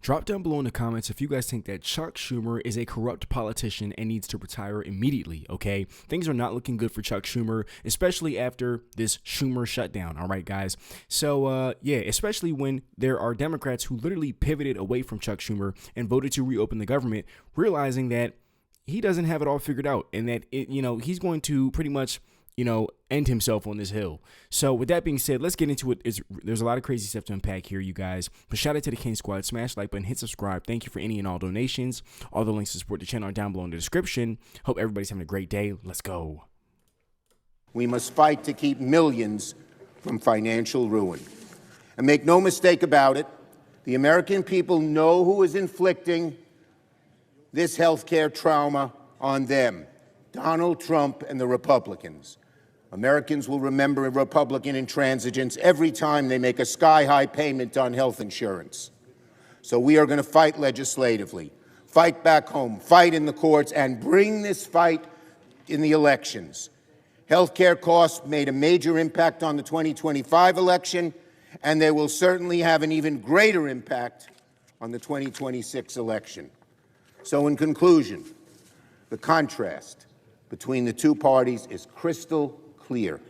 Drop down below in the comments if you guys think that Chuck Schumer is a corrupt politician and needs to retire immediately, okay? Things are not looking good for Chuck Schumer, especially after this Schumer shutdown, all right, guys? So, yeah, especially when there are Democrats who literally pivoted away from Chuck Schumer and voted to reopen the government, realizing that he doesn't have it all figured out and that, he's going to pretty much end himself on this hill. So with that being said, let's get into it. There's a lot of crazy stuff to unpack here, you guys. But shout out to the King Squad. Smash the like button, hit subscribe. Thank you for any and all donations. All the links to support the channel are down below in the description. Hope everybody's having a great day. Let's go. We must fight to keep millions from financial ruin. And make no mistake about it, the American people know who is inflicting this healthcare trauma on them: Donald Trump and the Republicans. Americans will remember Republican intransigence every time they make a sky-high payment on health insurance. So we are going to fight legislatively, fight back home, fight in the courts, and bring this fight in the elections. Healthcare costs made a major impact on the 2025 election, and they will certainly have an even greater impact on the 2026 election. So in conclusion, the contrast between the two parties is crystal clear.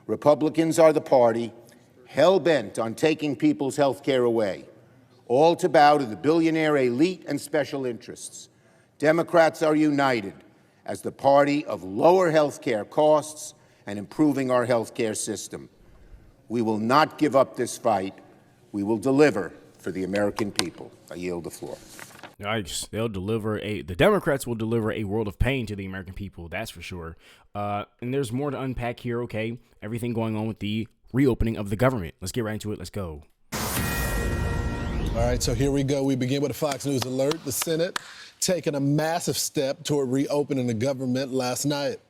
Republicans are the party hell-bent on taking people's health care away, all to bow to the billionaire elite and special interests. Democrats are united as the party of lower health care costs and improving our health care system. We will not give up this fight. We will deliver for the American people. I yield the floor. Nice. The Democrats will deliver a world of pain to the American people, that's for sure. And there's more to unpack here, okay? Everything going on with the reopening of the government. Let's get right into it. Let's go. All right, so here we go. We begin with a Fox News alert. The Senate taking a massive step toward reopening the government last night.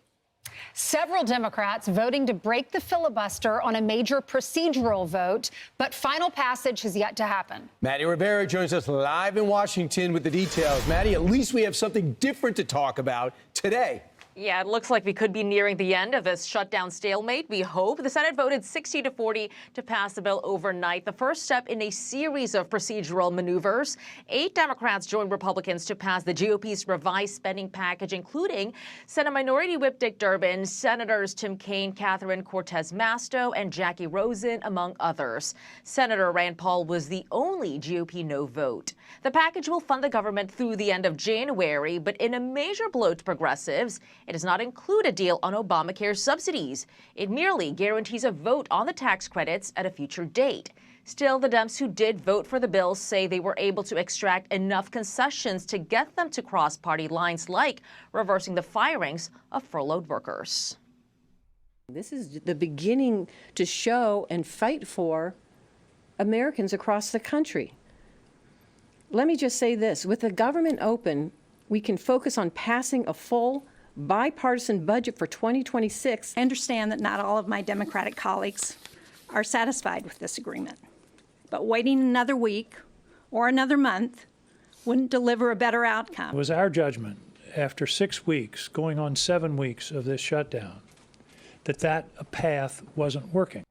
Several Democrats voting to break the filibuster on a major procedural vote, but final passage has yet to happen. Maddie Rivera joins us live in Washington with the details. Maddie, at least we have something different to talk about today. Yeah, it looks like we could be nearing the end of this shutdown stalemate. We hope. The Senate voted 60-40 to pass the bill overnight, the first step in a series of procedural maneuvers. 8 Democrats joined Republicans to pass the GOP's revised spending package, including Senate Minority Whip Dick Durbin, Senators Tim Kaine, Catherine Cortez Masto, and Jackie Rosen, among others. Senator Rand Paul was the only GOP no vote. The package will fund the government through the end of January, but in a major blow to progressives, it does not include a deal on Obamacare subsidies. It merely guarantees a vote on the tax credits at a future date. Still, the Dems who did vote for the bill say they were able to extract enough concessions to get them to cross party lines, like reversing the firings of furloughed workers. This is the beginning to show and fight for Americans across the country. Let me just say this. With the government open, we can focus on passing a full bipartisan budget for 2026. I understand that not all of my Democratic colleagues are satisfied with this agreement, but waiting another week or another month wouldn't deliver a better outcome. It was our judgment, after 6 weeks, going on 7 weeks of this shutdown, that path wasn't working.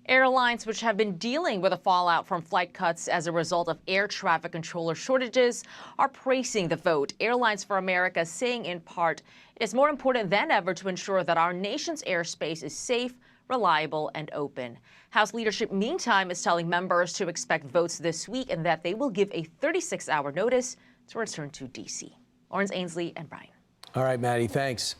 Airlines, which have been dealing with the fallout from flight cuts as a result of air traffic controller shortages, are praising the vote. Airlines for America saying, in part, it is more important than ever to ensure that our nation's airspace is safe, reliable, and open. House leadership, meantime, is telling members to expect votes this week and that they will give a 36-hour notice to return to D.C. Lawrence Ainsley and Brian. All right, Maddie, thanks.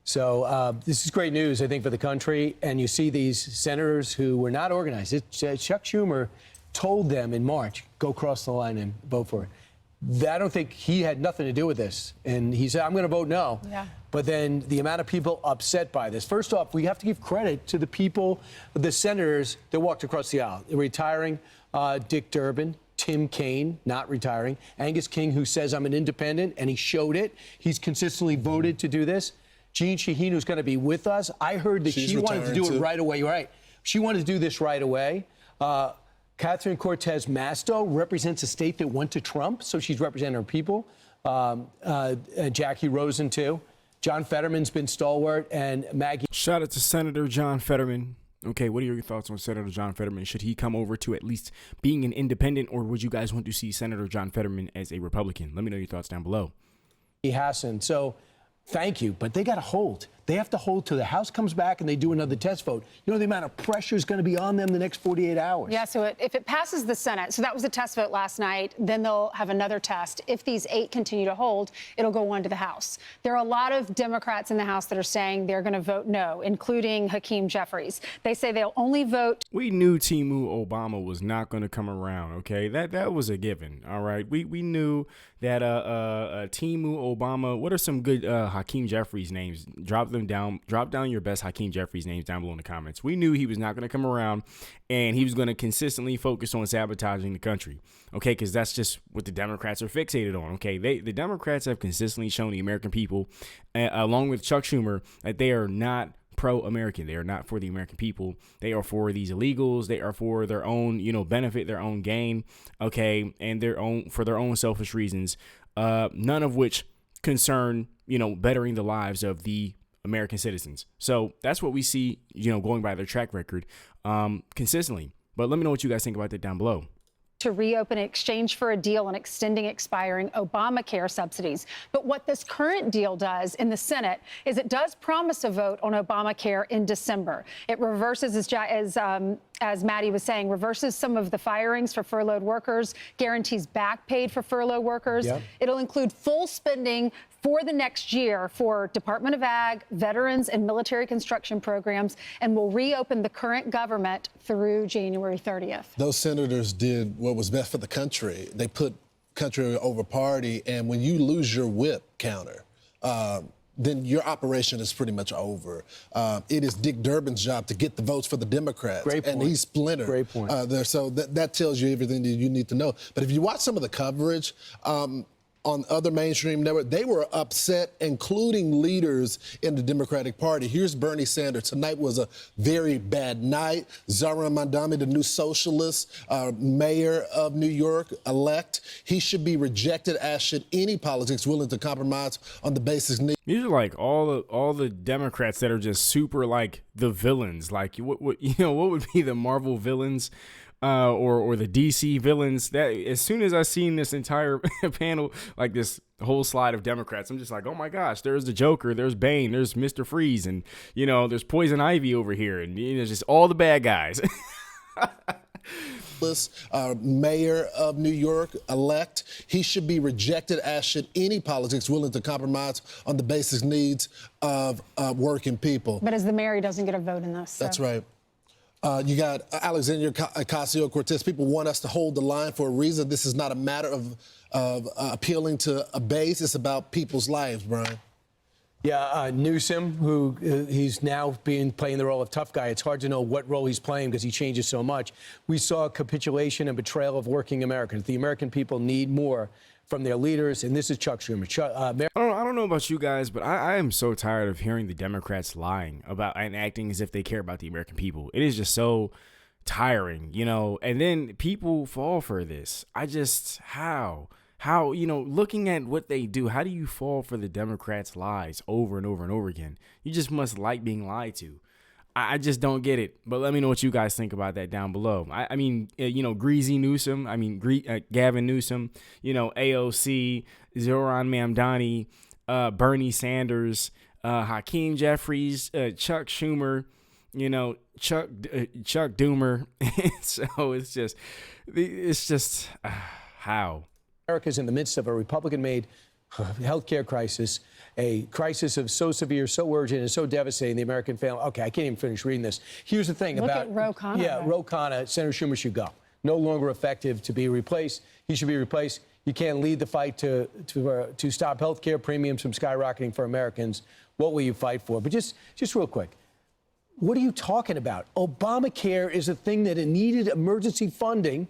So this is great news, I think, for the country. And you see these senators who were not organized. Chuck Schumer told them in March, go cross the line and vote for it. I don't think he had nothing to do with this. And he said, I'm going to vote no. Yeah. But then the amount of people upset by this. First off, we have to give credit to the people, the senators that walked across the aisle. Retiring Dick Durbin, Tim Kaine, not retiring, Angus King, who says I'm an independent, and he showed it. He's consistently voted to do this. Jeanne Shaheen, who's going to be with us, I heard that she wanted to do it right away. You're right. She wanted to do this right away. Catherine Cortez Masto represents a state that went to Trump, so she's representing her people. Jackie Rosen, too. John Fetterman's been stalwart, and Maggie. Shout out to Senator John Fetterman. Okay, what are your thoughts on Senator John Fetterman? Should he come over to at least being an independent, or would you guys want to see Senator John Fetterman as a Republican? Let me know your thoughts down below. He hasn't. So thank you, but they got to hold. They have to hold till the House comes back and they do another test vote. You know the amount of pressure is going to be on them the next 48 hours. Yeah, so if it passes the Senate, so that was a test vote last night, then they'll have another test. If these 8 continue to hold, it'll go on to the House. There are a lot of Democrats in the House that are saying they're going to vote no, including Hakeem Jeffries. They say they'll only vote. We knew Timu Obama was not going to come around, okay? That was a given, all right? We knew that Timu Obama, what are some good Hakeem Jeffries names? Drop down your best Hakeem Jeffries names down below in the comments. We knew he was not going to come around, and he was going to consistently focus on sabotaging the country, okay? Because that's just what the Democrats are fixated on, okay? The Democrats have consistently shown the American people, along with Chuck Schumer, that they are not pro-American. They are not for the American people. They are for these illegals. They are for their own, benefit, their own gain, okay, and for their own selfish reasons, none of which concern, bettering the lives of the American citizens. So that's what we see, going by their track record consistently. But let me know what you guys think about that down below. To reopen in exchange for a deal on extending expiring Obamacare subsidies. But what this current deal does in the Senate is it does promise a vote on Obamacare in December. It reverses, as Maddie was saying, reverses some of the firings for furloughed workers, guarantees back paid for furloughed workers. Yep. It'll include full spending for the next year for Department of Ag, veterans, and military construction programs, and will reopen the current government through January 30th. Those senators did what was best for the country. They put country over party, and when you lose your whip counter, then your operation is pretty much over. It is Dick Durbin's job to get the votes for the Democrats. Great point. And he's splintered. Great point. There, so that tells you everything that you need to know. But if you watch some of the coverage, on other mainstream networks, they were upset, including leaders in the Democratic Party. Here's Bernie Sanders. Tonight was a very bad night. Zohran Mamdani, the new socialist, mayor of New York, elect, he should be rejected, as should any politics willing to compromise on the basic needs. These are like all the Democrats that are just super like the villains. Like what would be the Marvel villains? Or the DC villains. That as soon as I seen this entire panel, like this whole slide of Democrats, I'm just like, oh my gosh, there's the Joker, there's Bane, there's Mr. Freeze, and there's Poison Ivy over here, and just all the bad guys. Mayor of New York, elect, he should be rejected, as should any politics willing to compromise on the basic needs of working people. But as the mayor, he doesn't get a vote in this. So. That's right. You got Alexandria Ocasio-Cortez. People want us to hold the line for a reason. This is not a matter of appealing to a base. It's about people's lives, Brian. Yeah, Newsom, who he's now playing the role of tough guy. It's hard to know what role he's playing because he changes so much. We saw capitulation and betrayal of working Americans. The American people need more from their leaders, and this is Chuck Schumer. I don't know about you guys, but I am so tired of hearing the Democrats lying about and acting as if they care about the American people. It is just so tiring, and then people fall for this. How, looking at what they do, how do you fall for the Democrats' lies over and over and over again? You just must like being lied to. I just don't get it. But let me know what you guys think about that down below. I mean, Greasy Newsom, Gavin Newsom, AOC, Zohran Mamdani, Bernie Sanders, Hakeem Jeffries, Chuck Schumer, Chuck Doomer. So it's just how. America's in the midst of a Republican-made healthcare crisis, a crisis of so severe, so urgent, and so devastating the American family. Okay, I can't even finish reading this. Here's the thing Look about at Ro Khanna. Yeah, Ro Khanna, Senator Schumer should go. No longer effective to be replaced. He should be replaced. You can't lead the fight to stop healthcare premiums from skyrocketing for Americans. What will you fight for? But just real quick, what are you talking about? Obamacare is a thing that it needed emergency funding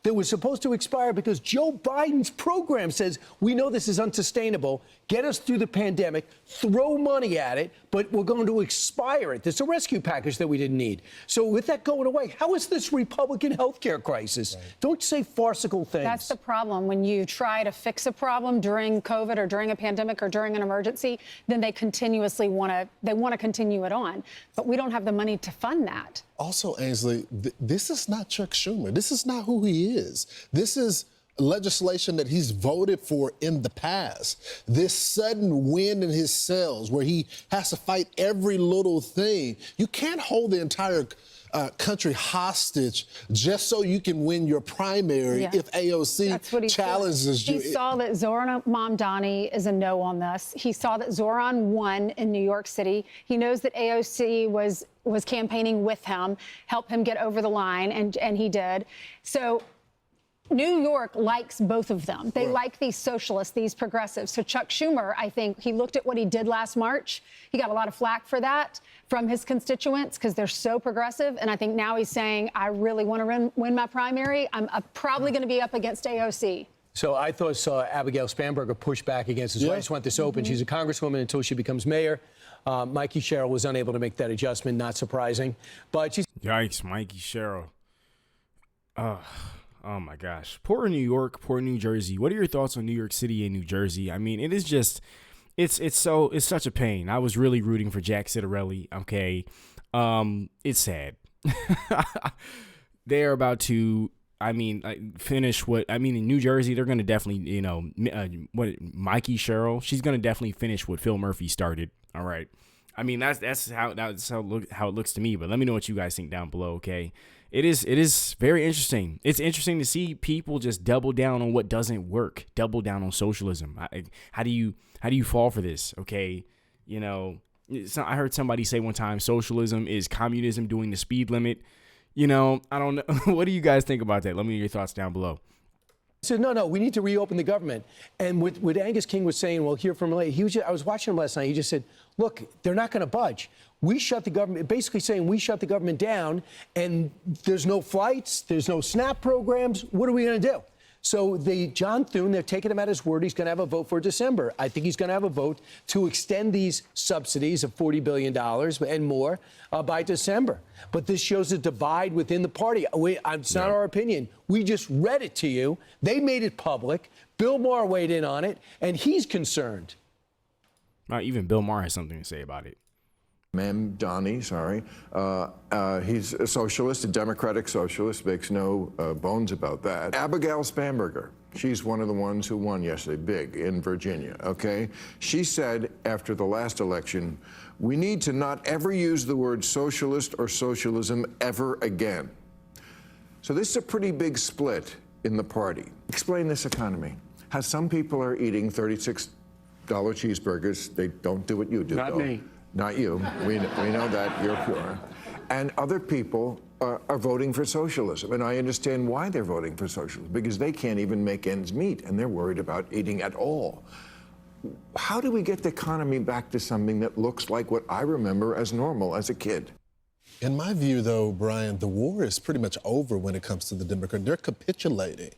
that was supposed to expire because Joe Biden's program says, we know this is unsustainable, get us through the pandemic, throw money at it, but we're going to expire it. There's a rescue package that we didn't need. So with that going away, how is this Republican health care crisis? Right. Don't say farcical things. That's the problem. When you try to fix a problem during COVID or during a pandemic or during an emergency, then they continuously want to continue it on. But we don't have the money to fund that. Also, Ainsley, this is not Chuck Schumer. This is not who he is. This is legislation that he's voted for in the past. This sudden wind in his sails where he has to fight every little thing. You can't hold the entire country hostage just so you can win your primary if AOC challenges you. He saw that Zoran Mamdani is a no on this. He saw that Zoran won in New York City. He knows that AOC was campaigning with him, help him get over the line, and he did. So New York likes both of them. They like these socialists, these progressives. So Chuck Schumer, I think, he looked at what he did last March. He got a lot of flack for that from his constituents because they're so progressive. And I think now he's saying, I really want to win my primary. I'm probably going to be up against AOC. So I saw Abigail Spanberger push back against this. I just want this open. She's a congresswoman until she becomes mayor. Mikey Sherrill was unable to make that adjustment. Not surprising. But she's... Yikes, Mikey Sherrill. Oh my gosh. Poor New York, poor New Jersey. What are your thoughts on New York City and New Jersey? I mean, it is just, it's such a pain. I was really rooting for Jack Citarelli. Okay. It's sad. They're about to, finish in New Jersey, they're going to definitely, Mikey Sherrill, she's going to definitely finish what Phil Murphy started. All right. I mean, that's how it looks to me, but let me know what you guys think down below. Okay. It is very interesting. It's interesting to see people just double down on what doesn't work, double down on socialism. How do you fall for this? Okay. I heard somebody say one time, socialism is communism doing the speed limit. I don't know. What do you guys think about that? Let me know your thoughts down below. So no, we need to reopen the government. And what Angus King was saying, we'll hear from him later. I was watching him last night. He just said, look, they're not going to budge. We shut the government, basically saying we shut the government down, and there's no flights, there's no SNAP programs. What are we going to do? So John Thune, they're taking him at his word. He's going to have a vote for December. I think he's going to have a vote to extend these subsidies of $40 billion and more by December. But this shows a divide within the party. It's not our opinion. We just read it to you. They made it public. Bill Maher weighed in on it, and he's concerned. Even Bill Maher has something to say about it. Mamdani, sorry. He's a socialist, a democratic socialist, makes no bones about that. Abigail Spanberger, she's one of the ones who won yesterday, big, in Virginia, okay? She said after the last election, we need to not ever use the word socialist or socialism ever again. So this is a pretty big split in the party. Explain this economy. How some people are eating $36 cheeseburgers. They don't do what you do, Not though. me. Not you. We know that. You're pure. And other people are voting for socialism. And I understand why they're voting for socialism, because they can't even make ends meet, and they're worried about eating at all. How do we get the economy back to something that looks like what I remember as normal as a kid? In my view, though, Brian, the war is pretty much over when it comes to the Democrats. They're capitulating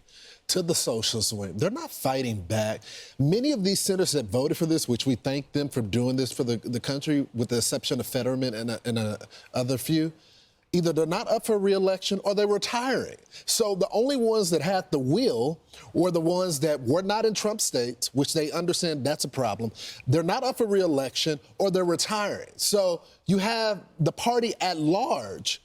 to the socialist wing. They're not fighting back. Many of these senators that voted for this, which we thank them for doing this for the country, with the exception of Fetterman and other few, either they're not up for re-election or they're retiring. So the only ones that had the will were the ones that were not in Trump states, which they understand that's a problem. They're not up for re-election or they're retiring. So you have the party at large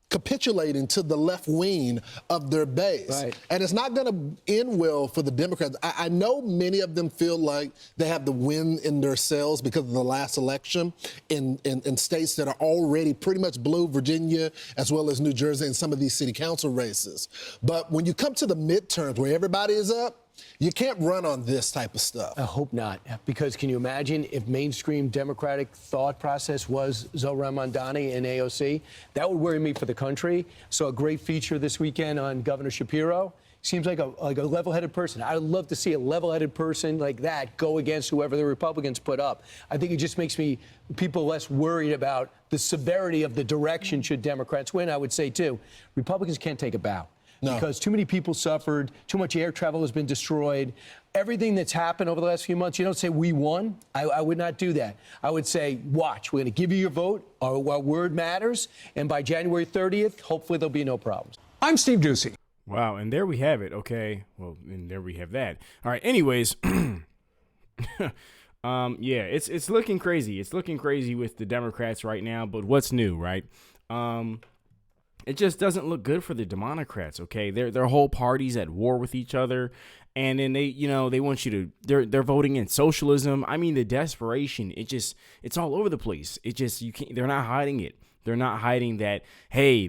capitulating to the left wing of their base. Right. And it's not going to end well for the Democrats. I know many of them feel like they have the wind in their sails because of the last election in states that are already pretty much blue, Virginia, as well as New Jersey and some of these city council races. But when you come to the midterms where everybody is up, you can't run on this type of stuff. I hope not, because can you imagine if mainstream Democratic thought process was Zoran Mamdani and AOC? That would worry me for the country. So a great feature this weekend on Governor Shapiro. Seems like a level-headed person. I'd love to see a level-headed person like that go against whoever the Republicans put up. I think it just makes people less worried about the severity of the direction should Democrats win. I would say, too, Republicans can't take a bow. No. Because too many people suffered, too much air travel has been destroyed. Everything that's happened over the last few months, you don't say we won. I would not do that. I would say, watch, we're going to give you your vote. Our word matters. And by January 30th, hopefully there'll be no problems. I'm Steve Doocy. Wow, and there we have it, okay? Well, and there we have that. All right, anyways, yeah, it's looking crazy. It's looking crazy with the Democrats right now, but what's new, right? it just doesn't look good for the Democrats. Okay, their whole party's at war with each other, and then they want you to they're voting in socialism. I mean, the desperation, it's all over the place. You can't. They're not hiding it. They're not hiding that. Hey,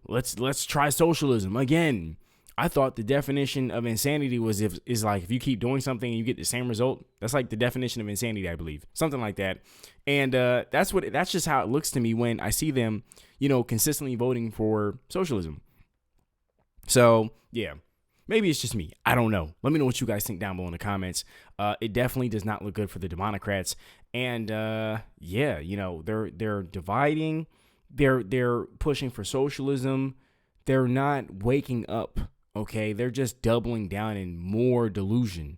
let's try socialism again. I thought the definition of insanity is like if you keep doing something and you get the same result. That's like the definition of insanity, I believe, something like that. And that's just how it looks to me when I see them, consistently voting for socialism. So yeah, maybe it's just me. I don't know. Let me know what you guys think down below in the comments. It definitely does not look good for the Democrats. And they're dividing. They're pushing for socialism. They're not waking up. Okay, they're just doubling down in more delusion.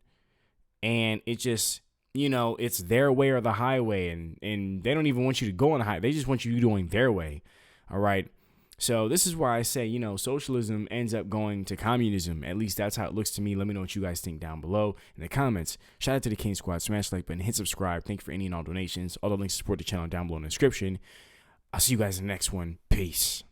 And it just, it's their way or the highway. And they don't even want you to go on the highway. They just want you doing their way. All right. So this is why I say, socialism ends up going to communism. At least that's how it looks to me. Let me know what you guys think down below in the comments. Shout out to the King Squad. Smash the like button, hit subscribe. Thank you for any and all donations. All the links to support the channel down below in the description. I'll see you guys in the next one. Peace.